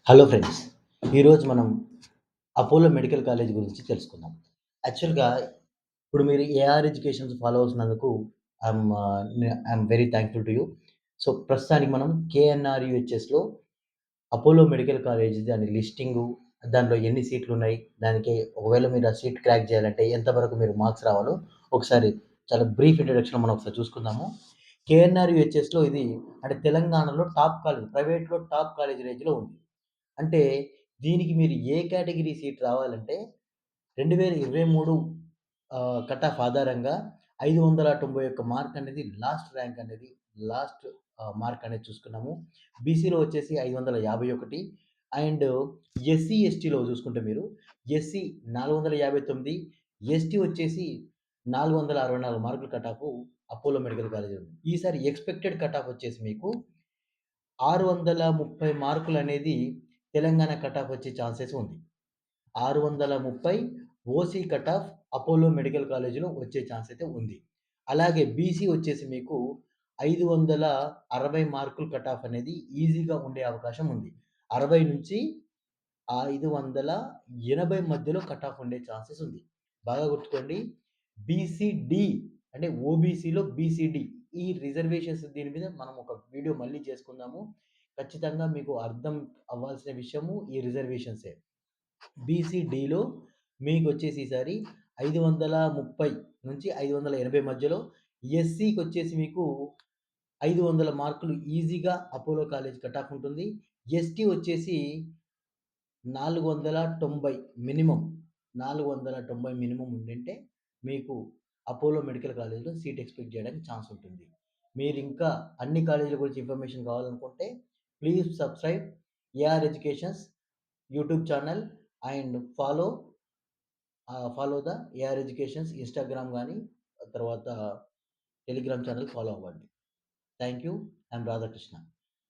Hello friends. ఈరోజు మనం Apollo medical college గురించి తెలుసుకుందాం. యాక్చువల్‌గా ఇప్పుడు మీరు ఏఆర్ ఎడ్యుకేషన్స్ ఫాలో అవుతున్నందుకు I'm very thankful to you. So, ప్రస్తుతానికి మనం కేఎన్ఆర్ యూహెచ్ఎస్‌లో అపోలో మెడికల్ కాలేజ్ దాని లిస్టింగు, దాంట్లో ఎన్ని సీట్లున్నాయి, దానికి ఒకవేళ మీరు ఆ సీట్ క్రాక్ చేయాలంటే ఎంత వరకు మీరు మార్క్స్ రావాలో ఒకసారి చాలా బ్రీఫ్ ఇంట్రడక్షన్ మనం ఒకసారి చూసుకుందాము. కేఎన్ఆర్ యూహెచ్ఎస్‌లో ఇది అంటే తెలంగాణలో టాప్ కాలేజ్, ప్రైవేట్‌లో టాప్ కాలేజ్ రేంజ్‌లో ఉంది. అంటే దీనికి మీరు ఏ కేటగిరీ సీట్ రావాలంటే 2023 కట్ ఆఫ్ ఆధారంగా 591 మార్క్ అనేది లాస్ట్ ర్యాంక్ అనేది లాస్ట్ మార్క్ అనేది చూసుకున్నాము. బీసీలో వచ్చేసి 551 అండ్ ఎస్సీ, ఎస్టీలో చూసుకుంటే మీరు ఎస్సీ 459, ఎస్టీ వచ్చేసి 464 మార్కులు cut off Apollo medical college ఉంది. ఈసారి ఎక్స్‌పెక్టెడ్ కట్ ఆఫ్ వచ్చేసి మీకు 630 మార్కులనేది తెలంగాణ కట్ ఆఫ్ వచ్చే ఛాన్సెస్ ఉంది. 630 OC cut off Apollo medical కాలేజ్‌లో వచ్చే ఛాన్స్ అయితే ఉంది. అలాగే బీసీ వచ్చేసి మీకు 560 మార్కులు కట్ ఆఫ్ అనేది ఈజీగా ఉండే అవకాశం ఉంది. 60-580 మధ్యలో కట్ ఆఫ్ ఉండే ఛాన్సెస్ ఉంది. బాగా గుర్తుకోండి. బీసీడీ అంటే ఓబీసీలో బీసీడీ ఈ రిజర్వేషన్స్ దీని మీద మనం ఒక వీడియో మళ్ళీ చేసుకుందాము. ఖచ్చితంగా మీకు అర్థం అవ్వాల్సిన విషయము ఈ రిజర్వేషన్సే. బీసీడీలో మీకొచ్చేసి ఈసారి 530-580 మధ్యలో, ఎస్సీకొచ్చేసి మీకు 500 మార్కులు ఈజీగా అపోలో కాలేజ్ కట్ ఆఫ్ ఉంటుంది. ఎస్టీ వచ్చేసి 490 మినిమమ్. 490 మినిమమ్ ఉండింటే మీకు అపోలో మెడికల్ కాలేజ్‌లో సీట్ ఎక్స్‌పెక్ట్ చేయడానికి ఛాన్స్ ఉంటుంది. మీరింకా అన్ని కాలేజీల గురించి ఇన్ఫర్మేషన్ కావాలనుకుంటే please subscribe AR educations YouTube channel and follow the AR educations Instagram గాని, తర్వాత టెలిగ్రామ్ ఛానల్ ఫాలో అవ్వండి. Thank you. ఐయామ్ రాధాకృష్ణ.